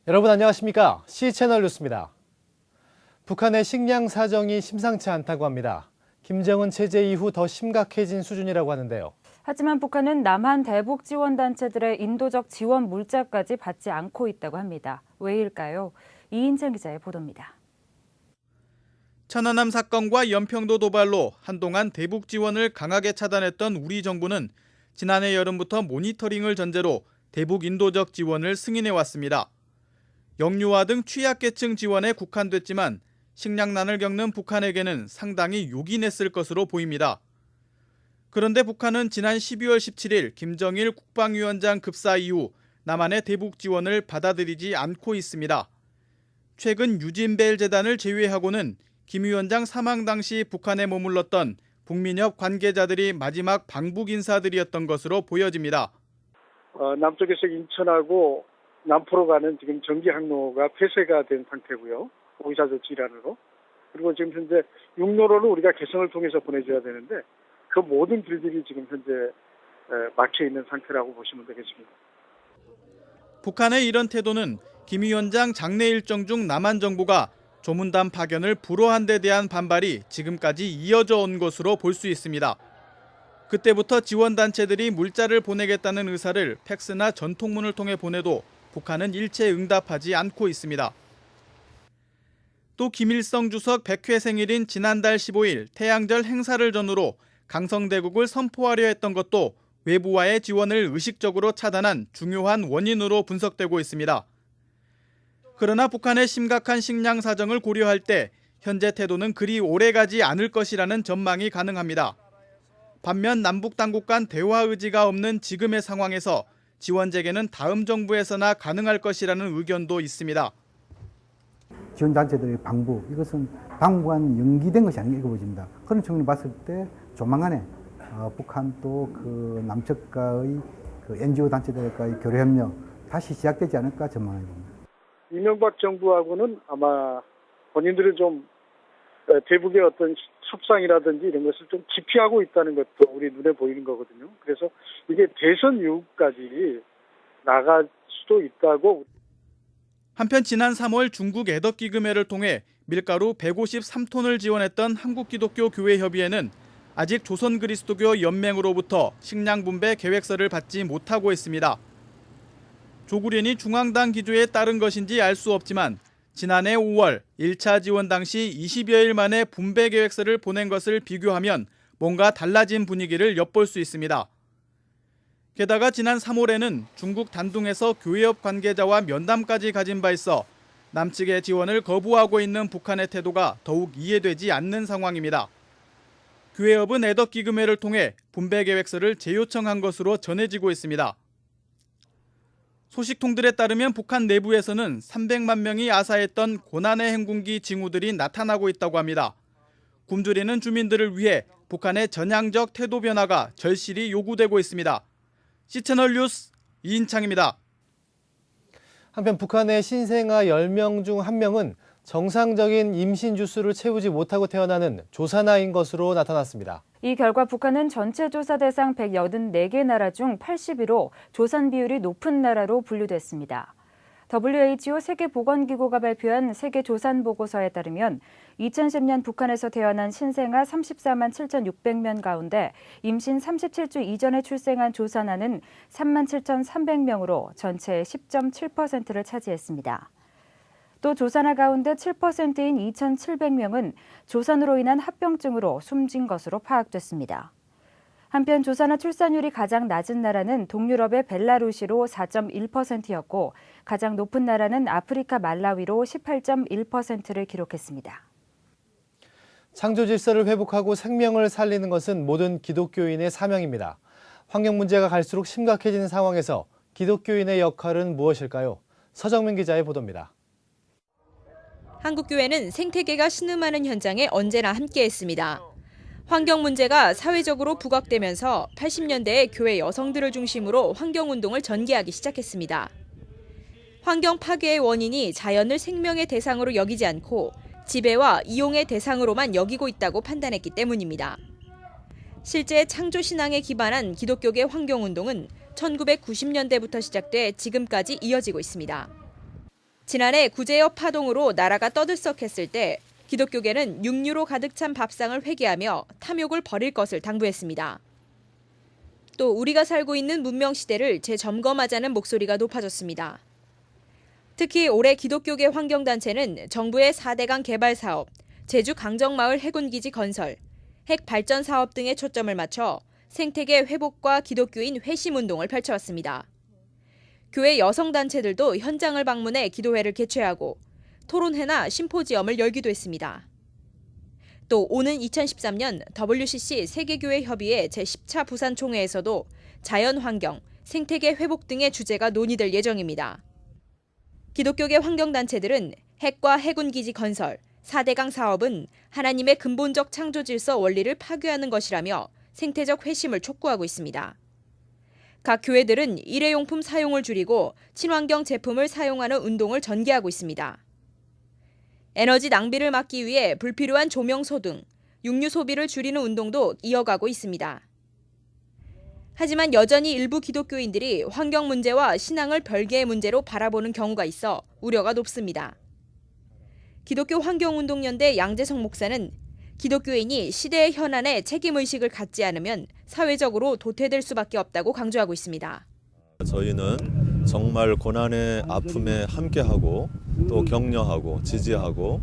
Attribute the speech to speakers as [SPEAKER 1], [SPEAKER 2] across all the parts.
[SPEAKER 1] 여러분 안녕하십니까? C채널 뉴스입니다. 북한의 식량 사정이 심상치 않다고 합니다. 김정은 체제 이후 더 심각해진 수준이라고 하는데요.
[SPEAKER 2] 하지만 북한은 남한 대북 지원 단체들의 인도적 지원 물자까지 받지 않고 있다고 합니다. 왜일까요? 이인찬 기자의 보도입니다.
[SPEAKER 3] 천안함 사건과 연평도 도발로 한동안 대북 지원을 강하게 차단했던 우리 정부는 지난해 여름부터 모니터링을 전제로 대북 인도적 지원을 승인해 왔습니다. 영유아 등 취약계층 지원에 국한됐지만 식량난을 겪는 북한에게는 상당히 요긴했을 것으로 보입니다. 그런데 북한은 지난 12월 17일 김정일 국방위원장 급사 이후 남한의 대북 지원을 받아들이지 않고 있습니다. 최근 유진벨 재단을 제외하고는 김 위원장 사망 당시 북한에 머물렀던 북민협 관계자들이 마지막 방북 인사들이었던 것으로 보여집니다.
[SPEAKER 4] 남쪽에서 인천하고 남포로 가는 지금 전기 항로가 폐쇄가 된 상태고요. 오이사조치 일환으로. 그리고 지금 현재 육로로는 우리가 개성을 통해서 보내줘야 되는데 그 모든 길들이 지금 현재 막혀 있는 상태라고 보시면 되겠습니다.
[SPEAKER 3] 북한의 이런 태도는 김 위원장 장례 일정 중 남한 정부가 조문단 파견을 불허한 데 대한 반발이 지금까지 이어져 온 것으로 볼 수 있습니다. 그때부터 지원단체들이 물자를 보내겠다는 의사를 팩스나 전통문을 통해 보내도 북한은 일체 응답하지 않고 있습니다. 또 김일성 주석 100회 생일인 지난달 15일 태양절 행사를 전후로 강성대국을 선포하려 했던 것도 외부와의 지원을 의식적으로 차단한 중요한 원인으로 분석되고 있습니다. 그러나 북한의 심각한 식량 사정을 고려할 때 현재 태도는 그리 오래가지 않을 것이라는 전망이 가능합니다. 반면 남북 당국 간 대화 의지가 없는 지금의 상황에서 지원 재개는 다음 정부에서나 가능할 것이라는 의견도 있습니다.
[SPEAKER 5] 지원단체들의 방북, 이것은 당분간 연기된 것이 아닌가 이렇게 보입니다. 그런 측면을 봤을 때 조만간에 북한 또 그 남측과의 그 NGO 단체들과의 교류협력 다시 시작되지 않을까 전망해 봅니다.
[SPEAKER 4] 이명박 정부하고는 아마 본인들이 좀 대북의 어떤 협상이라든지 이런 것을 좀 기피하고 있다는 것도 우리 눈에 보이는 거거든요. 그래서 이게 대선 이후까지 나갈 수도 있다고.
[SPEAKER 3] 한편 지난 3월 중국 애덕기금회를 통해 밀가루 153톤을 지원했던 한국기독교교회협의회는 아직 조선그리스도교 연맹으로부터 식량 분배 계획서를 받지 못하고 있습니다. 조국련이 중앙당 기조에 따른 것인지 알 수 없지만 지난해 5월 1차 지원 당시 20여일 만에 분배 계획서를 보낸 것을 비교하면 뭔가 달라진 분위기를 엿볼 수 있습니다. 게다가 지난 3월에는 중국 단둥에서 교회협 관계자와 면담까지 가진 바 있어 남측의 지원을 거부하고 있는 북한의 태도가 더욱 이해되지 않는 상황입니다. 교회협은 애덕기금회를 통해 분배 계획서를 재요청한 것으로 전해지고 있습니다. 소식통들에 따르면 북한 내부에서는 300만 명이 아사했던 고난의 행군기 징후들이 나타나고 있다고 합니다. 굶주리는 주민들을 위해 북한의 전향적 태도 변화가 절실히 요구되고 있습니다. C채널 뉴스 이인창입니다.
[SPEAKER 1] 한편 북한의 신생아 10명 중 1명은 정상적인 임신 주수를 채우지 못하고 태어나는 조산아인 것으로 나타났습니다.
[SPEAKER 2] 이 결과 북한은 전체 조사 대상 184개 나라 중 80위로 조산 비율이 높은 나라로 분류됐습니다. WHO 세계보건기구가 발표한 세계조산보고서에 따르면 2010년 북한에서 태어난 신생아 34만 7,600명 가운데 임신 37주 이전에 출생한 조산아는 3만 7,300명으로 전체의 10.7%를 차지했습니다. 또 조산아 가운데 7%인 2,700명은 조산으로 인한 합병증으로 숨진 것으로 파악됐습니다. 한편 조산아 출산율이 가장 낮은 나라는 동유럽의 벨라루시로 4.1%였고 가장 높은 나라는 아프리카 말라위로 18.1%를 기록했습니다.
[SPEAKER 1] 창조 질서를 회복하고 생명을 살리는 것은 모든 기독교인의 사명입니다. 환경 문제가 갈수록 심각해지는 상황에서 기독교인의 역할은 무엇일까요? 서정민 기자의 보도입니다.
[SPEAKER 6] 한국교회는 생태계가 신음하는 현장에 언제나 함께했습니다. 환경 문제가 사회적으로 부각되면서 80년대에 교회 여성들을 중심으로 환경운동을 전개하기 시작했습니다. 환경 파괴의 원인이 자연을 생명의 대상으로 여기지 않고 지배와 이용의 대상으로만 여기고 있다고 판단했기 때문입니다. 실제 창조신앙에 기반한 기독교계 환경운동은 1990년대부터 시작돼 지금까지 이어지고 있습니다. 지난해 구제역 파동으로 나라가 떠들썩했을 때 기독교계는 육류로 가득 찬 밥상을 회개하며 탐욕을 버릴 것을 당부했습니다. 또 우리가 살고 있는 문명 시대를 재점검하자는 목소리가 높아졌습니다. 특히 올해 기독교계 환경단체는 정부의 4대강 개발 사업, 제주 강정마을 해군기지 건설, 핵 발전 사업 등에 초점을 맞춰 생태계 회복과 기독교인 회심 운동을 펼쳐왔습니다. 교회 여성단체들도 현장을 방문해 기도회를 개최하고 토론회나 심포지엄을 열기도 했습니다. 또 오는 2013년 WCC 세계교회협의회 제10차 부산총회에서도 자연환경, 생태계 회복 등의 주제가 논의될 예정입니다. 기독교계 환경단체들은 핵과 해군기지 건설, 4대강 사업은 하나님의 근본적 창조 질서 원리를 파괴하는 것이라며 생태적 회심을 촉구하고 있습니다. 각 교회들은 일회용품 사용을 줄이고 친환경 제품을 사용하는 운동을 전개하고 있습니다. 에너지 낭비를 막기 위해 불필요한 조명소 등 육류 소비를 줄이는 운동도 이어가고 있습니다. 하지만 여전히 일부 기독교인들이 환경 문제와 신앙을 별개의 문제로 바라보는 경우가 있어 우려가 높습니다. 기독교 환경운동연대 양재성 목사는 기독교인이 시대의 현안에 책임의식을 갖지 않으면 사회적으로 도태될 수밖에 없다고 강조하고 있습니다.
[SPEAKER 7] 저희는 정말 고난의 아픔에 함께하고 또 격려하고 지지하고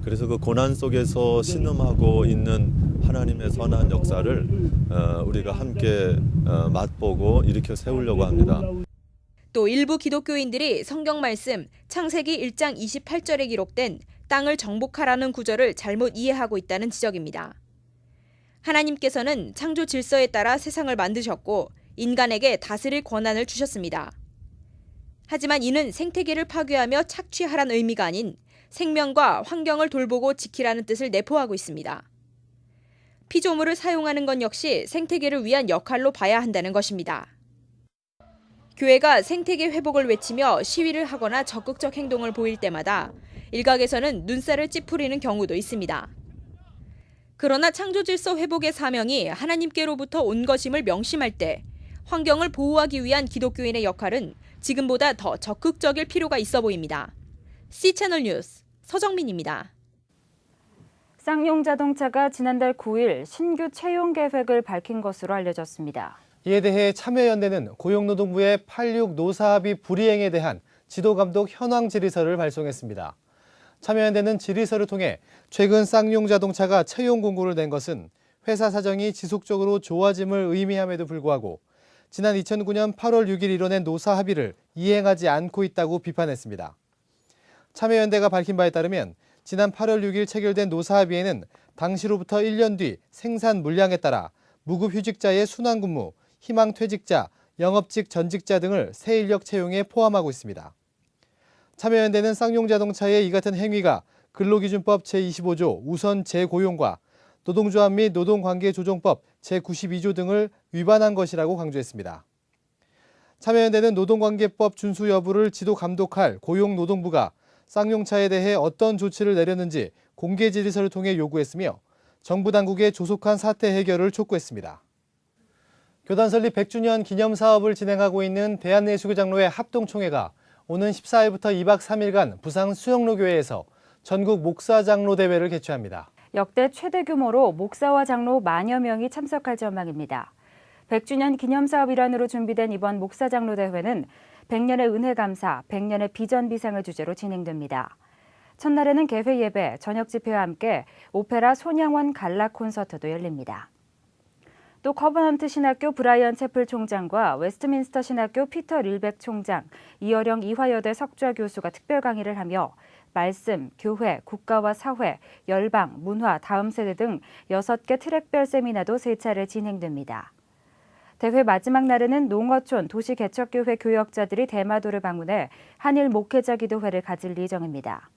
[SPEAKER 7] 그래서 그 고난 속에서 신음하고 있는 하나님의 선한 역사를 우리가 함께 맛보고 일으켜 세우려고 합니다.
[SPEAKER 6] 또 일부 기독교인들이 성경 말씀 창세기 1장 28절에 기록된 땅을 정복하라는 구절을 잘못 이해하고 있다는 지적입니다. 하나님께서는 창조 질서에 따라 세상을 만드셨고 인간에게 다스릴 권한을 주셨습니다. 하지만 이는 생태계를 파괴하며 착취하라는 의미가 아닌 생명과 환경을 돌보고 지키라는 뜻을 내포하고 있습니다. 피조물을 사용하는 건 역시 생태계를 위한 역할로 봐야 한다는 것입니다. 교회가 생태계 회복을 외치며 시위를 하거나 적극적 행동을 보일 때마다 일각에서는 눈살을 찌푸리는 경우도 있습니다. 그러나 창조질서 회복의 사명이 하나님께로부터 온 것임을 명심할 때 환경을 보호하기 위한 기독교인의 역할은 지금보다 더 적극적일 필요가 있어 보입니다. C채널 뉴스 서정민입니다.
[SPEAKER 2] 쌍용 자동차가 지난달 9일 신규 채용 계획을 밝힌 것으로 알려졌습니다.
[SPEAKER 1] 이에 대해 참여연대는 고용노동부의 86 노사합의 불이행에 대한 지도감독 현황 질의서를 발송했습니다. 참여연대는 질의서를 통해 최근 쌍용 자동차가 채용 공고를 낸 것은 회사 사정이 지속적으로 좋아짐을 의미함에도 불구하고 지난 2009년 8월 6일 이뤄낸 노사 합의를 이행하지 않고 있다고 비판했습니다. 참여연대가 밝힌 바에 따르면 지난 8월 6일 체결된 노사 합의에는 당시로부터 1년 뒤 생산 물량에 따라 무급휴직자의 순환근무, 희망퇴직자, 영업직 전직자 등을 새 인력 채용에 포함하고 있습니다. 참여연대는 쌍용자동차의 이 같은 행위가 근로기준법 제25조 우선 재고용과 노동조합 및 노동관계조정법 제92조 등을 위반한 것이라고 강조했습니다. 참여연대는 노동관계법 준수 여부를 지도 감독할 고용노동부가 쌍용차에 대해 어떤 조치를 내렸는지 공개 질의서를 통해 요구했으며 정부 당국의 조속한 사태 해결을 촉구했습니다. 교단 설립 100주년 기념 사업을 진행하고 있는 대한예수교장로회 합동총회가 오는 14일부터 2박 3일간 부산 수영로교회에서 전국 목사장로 대회를 개최합니다.
[SPEAKER 2] 역대 최대 규모로 목사와 장로 만여 명이 참석할 전망입니다. 100주년 기념 사업 일환으로 준비된 이번 목사장로 대회는 100년의 은혜 감사, 100년의 비전 비상을 주제로 진행됩니다. 첫날에는 개회 예배, 저녁 집회와 함께 오페라 손양원 갈라 콘서트도 열립니다. 또 커버넌트 신학교 브라이언 채플 총장과 웨스트민스터 신학교 피터 릴백 총장, 이어령 이화여대 석좌 교수가 특별 강의를 하며 말씀, 교회, 국가와 사회, 열방, 문화, 다음 세대 등 6개 트랙별 세미나도 3차례 진행됩니다. 대회 마지막 날에는 농어촌 도시개척교회 교역자들이 대마도를 방문해 한일 목회자 기도회를 가질 예정입니다.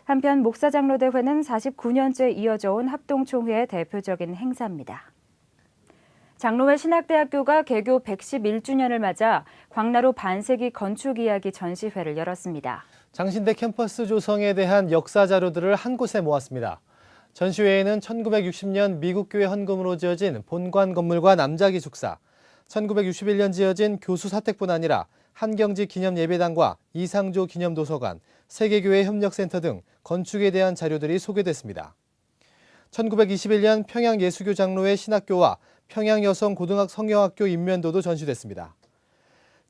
[SPEAKER 2] 한편 목사장로 대회는 49년째 이어져 온 합동총회의 대표적인 행사입니다. 장로회 신학대학교가 개교 111주년을 맞아 광나루 반세기 건축 이야기 전시회를 열었습니다.
[SPEAKER 1] 장신대 캠퍼스 조성에 대한 역사 자료들을 한 곳에 모았습니다. 전시회에는 1960년 미국 교회 헌금으로 지어진 본관 건물과 남자기숙사, 1961년 지어진 교수 사택뿐 아니라 한경지 기념예배당과 이상조 기념도서관, 세계교회 협력센터 등 건축에 대한 자료들이 소개됐습니다. 1921년 평양예수교 장로회 신학교와 평양여성고등성경학교 인면도도 전시됐습니다.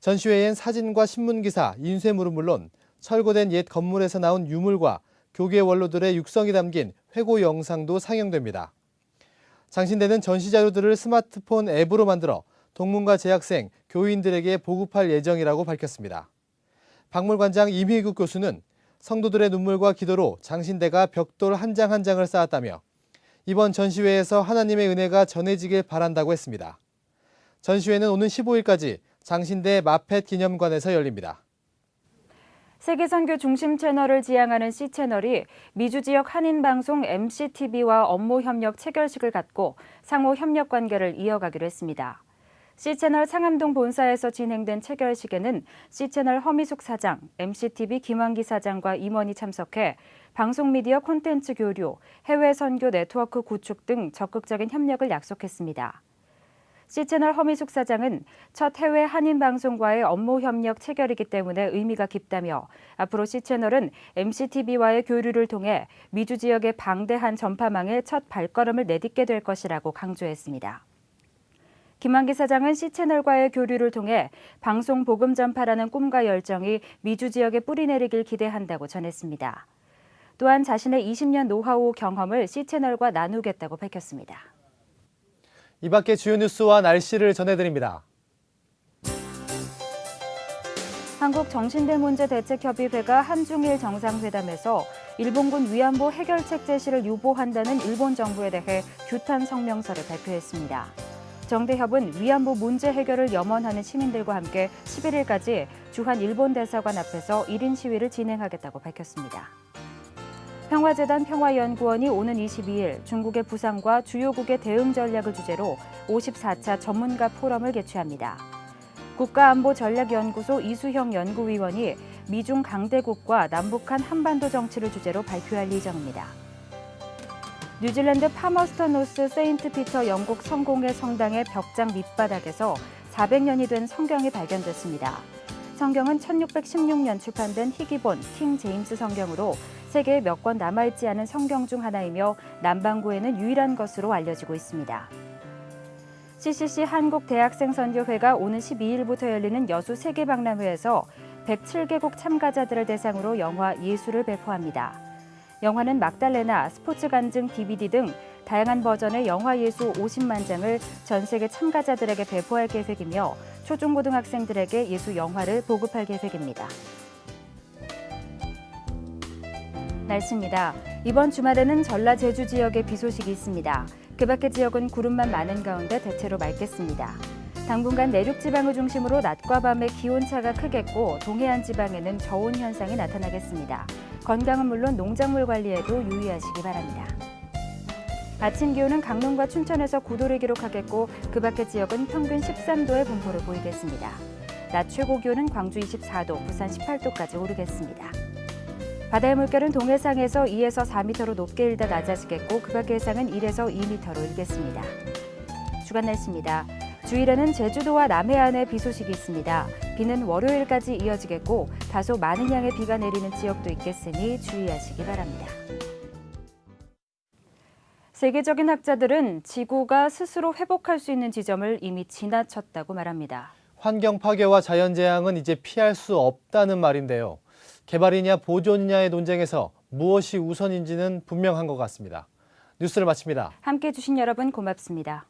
[SPEAKER 1] 전시회엔 사진과 신문기사, 인쇄물은 물론 철거된 옛 건물에서 나온 유물과 교계 원로들의 육성이 담긴 회고 영상도 상영됩니다. 장신대는 전시 자료들을 스마트폰 앱으로 만들어 동문과 재학생, 교인들에게 보급할 예정이라고 밝혔습니다. 박물관장 임희국 교수는 성도들의 눈물과 기도로 장신대가 벽돌 한 장 한 장을 쌓았다며 이번 전시회에서 하나님의 은혜가 전해지길 바란다고 했습니다. 전시회는 오는 15일까지 장신대 마펫 기념관에서 열립니다.
[SPEAKER 2] 세계선교 중심 채널을 지향하는 C채널이 미주 지역 한인방송 MCTV와 업무 협력 체결식을 갖고 상호 협력 관계를 이어가기로 했습니다. C채널 상암동 본사에서 진행된 체결식에는 C채널 허미숙 사장, MCTV 김환기 사장과 임원이 참석해 방송미디어 콘텐츠 교류, 해외 선교 네트워크 구축 등 적극적인 협력을 약속했습니다. C채널 허미숙 사장은 첫 해외 한인방송과의 업무 협력 체결이기 때문에 의미가 깊다며 앞으로 C채널은 MCTV와의 교류를 통해 미주 지역의 방대한 전파망에 첫 발걸음을 내딛게 될 것이라고 강조했습니다. 김환기 사장은 C채널과의 교류를 통해 방송 복음 전파라는 꿈과 열정이 미주 지역에 뿌리내리길 기대한다고 전했습니다. 또한 자신의 20년 노하우 경험을 C채널과 나누겠다고 밝혔습니다.
[SPEAKER 1] 이 밖의 주요 뉴스와 날씨를 전해드립니다.
[SPEAKER 2] 한국정신대문제대책협의회가 한중일 정상회담에서 일본군 위안부 해결책 제시를 유보한다는 일본 정부에 대해 규탄 성명서를 발표했습니다. 정대협은 위안부 문제 해결을 염원하는 시민들과 함께 11일까지 주한 일본 대사관 앞에서 1인 시위를 진행하겠다고 밝혔습니다. 평화재단 평화연구원이 오는 22일 중국의 부상과 주요국의 대응 전략을 주제로 54차 전문가 포럼을 개최합니다. 국가안보전략연구소 이수형 연구위원이 미중 강대국과 남북한 한반도 정치를 주제로 발표할 예정입니다. 뉴질랜드 파머스턴 노스 세인트 피터 영국 성공회 성당의 벽장 밑바닥에서 400년이 된 성경이 발견됐습니다. 성경은 1616년 출판된 희귀본 킹 제임스 성경으로 세계에 몇 권 남아있지 않은 성경 중 하나이며 남반구에는 유일한 것으로 알려지고 있습니다. CCC 한국대학생선교회가 오는 12일부터 열리는 여수 세계박람회에서 107개국 참가자들을 대상으로 영화 예술을 배포합니다. 영화는 막달레나, 스포츠 간증 DVD 등 다양한 버전의 영화 예수 50만 장을 전 세계 참가자들에게 배포할 계획이며 초중고등학생들에게 예수 영화를 보급할 계획입니다. 날씨입니다. 이번 주말에는 전라 제주 지역에 비 소식이 있습니다. 그 밖의 지역은 구름만 많은 가운데 대체로 맑겠습니다. 당분간 내륙 지방을 중심으로 낮과 밤의 기온차가 크겠고 동해안 지방에는 저온 현상이 나타나겠습니다. 건강은 물론 농작물 관리에도 유의하시기 바랍니다. 아침 기온은 강릉과 춘천에서 9도를 기록하겠고 그 밖의 지역은 평균 13도의 분포를 보이겠습니다. 낮 최고 기온은 광주 24도, 부산 18도까지 오르겠습니다. 바다의 물결은 동해상에서 2에서 4m로 높게 일다 낮아지겠고 그 밖의 해상은 1에서 2m로 일겠습니다. 주간 날씨입니다. 주일에는 제주도와 남해안에 비 소식이 있습니다. 비는 월요일까지 이어지겠고 다소 많은 양의 비가 내리는 지역도 있겠으니 주의하시기 바랍니다. 세계적인 학자들은 지구가 스스로 회복할 수 있는 지점을 이미 지나쳤다고 말합니다.
[SPEAKER 1] 환경 파괴와 자연재앙은 이제 피할 수 없다는 말인데요. 개발이냐 보존이냐의 논쟁에서 무엇이 우선인지는 분명한 것 같습니다. 뉴스를 마칩니다.
[SPEAKER 2] 함께해 주신 여러분 고맙습니다.